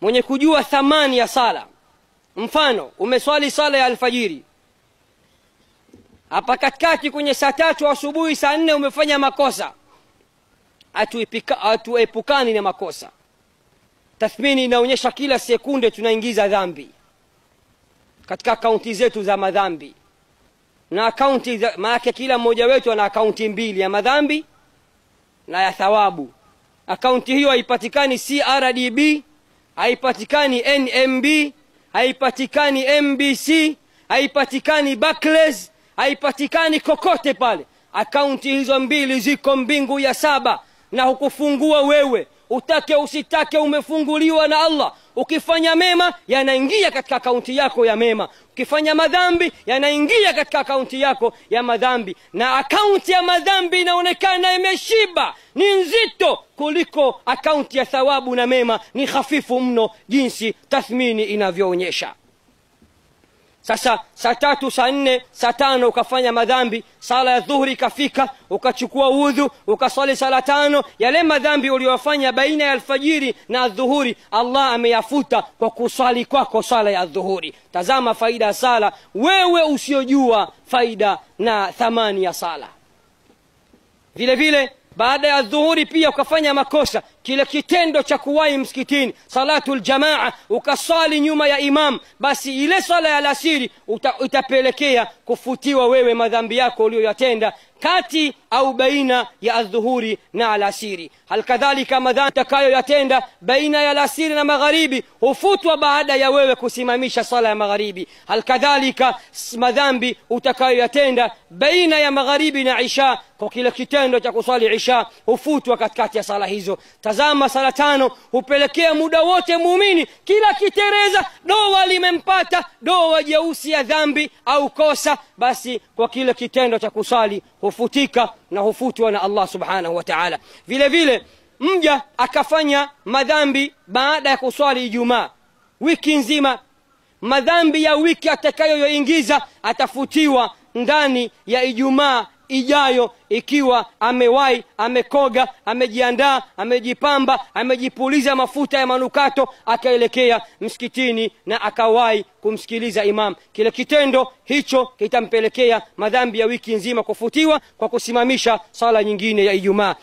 mwenye kujua thamani ya sala, mfano umeswali sala ya alfajiri, hapa katikati kwenye saa 3 asubuhi, saa 4 umefanya makosa, atuepukani na makosa. Tathmini inaonyesha kila sekunde tunaingiza dhambi katika akaunti zetu za madhambi, na akaunti maana kila mmoja wetu ana akaunti 2 ya madhambi na ya thawabu. Akaunti hiyo haipatikani CRDB, haipatikani NMB, haipatikani MBC, haipatikani Barclays, haipatikani kokote pale. Akaunti hizo 2 ziko mbingu ya 7, na hukufungua wewe, utake usitake umefunguliwa na Allah. Ukifanya mema yanaingia katika akaunti yako ya mema, ukifanya madhambi yanaingia katika akaunti yako ya madhambi. Na akaunti ya madhambi inaonekana imeshiba, ni nzito kuliko akaunti ya thawabu na mema, ni hafifu mno jinsi tathmini inavyoonyesha. Sasa saa 3, saa 4, saa 5 ukafanya madhambi, sala ya dhuhuri ikafika, ukachukua udhu, ukaswali sala 5, yale madhambi uliyofanya baina ya alfajiri na dhuhuri Allah ameyafuta kwa kuswali kwako sala ya dhuhuri. Tazama faida ya sala, wewe usiojua faida na thamani ya sala. Vile vile baada ya dhuhuri pia ukafanya makosa, kile kitendo cha kuwahi msikitini, salatul jamaa, ukaswali nyuma ya imam, basi ile sala ya alasiri itapelekea kufutiwa wewe madhambi yako uliyoyatenda kati au baina ya adhuhuri na alasiri. Halikadhalika madhambi utakayoyatenda baina ya alasiri na magharibi hufutwa baada ya wewe kusimamisha sala ya magharibi. Halikadhalika madhambi utakayoyatenda baina ya magharibi na isha, kwa kile kitendo cha kuswali isha, hufutwa katikati ya sala hizo. Tazama sala 5 hupelekea muda wote muumini kila kitereza doa limempata, doa jeusi ya dhambi au kosa, basi kwa kile kitendo cha kusali hufutika na hufutwa na Allah subhanahu wa ta'ala. Vile vile mja akafanya madhambi baada ya kuswali Ijumaa, wiki nzima, madhambi ya wiki atakayoingiza atafutiwa ndani ya Ijumaa ijayo, ikiwa amewahi, amekoga, amejiandaa, amejipamba, amejipuliza mafuta ya manukato, akaelekea msikitini na akawahi kumsikiliza imam. Kile kitendo hicho kitampelekea madhambi ya wiki nzima kufutiwa kwa kusimamisha sala nyingine ya Ijumaa.